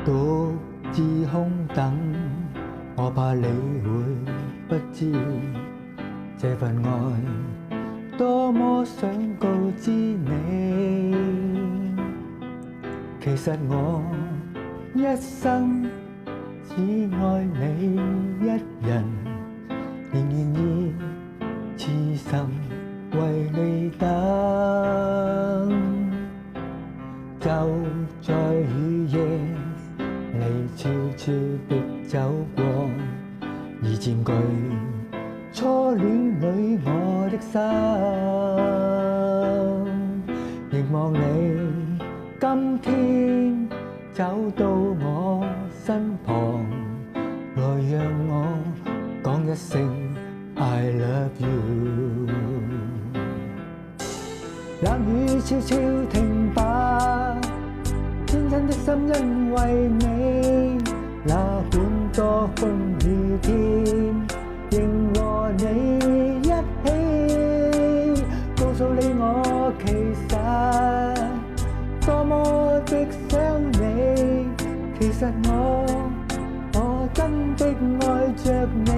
獨自空等，我怕你會不知這份愛多麼想告知你。其實我一生只愛你一人，仍願意痴心為你等。就在雨夜，你悄悄地走過，已佔據初戀裏我的心。凝望你今天走到我身旁，來讓我講一聲 I love you。冷雨悄悄停吧，天真的心因為你，哪管多風雨天，仍和你一起，告訴你我其實多麼的想你，其實我真的愛着你。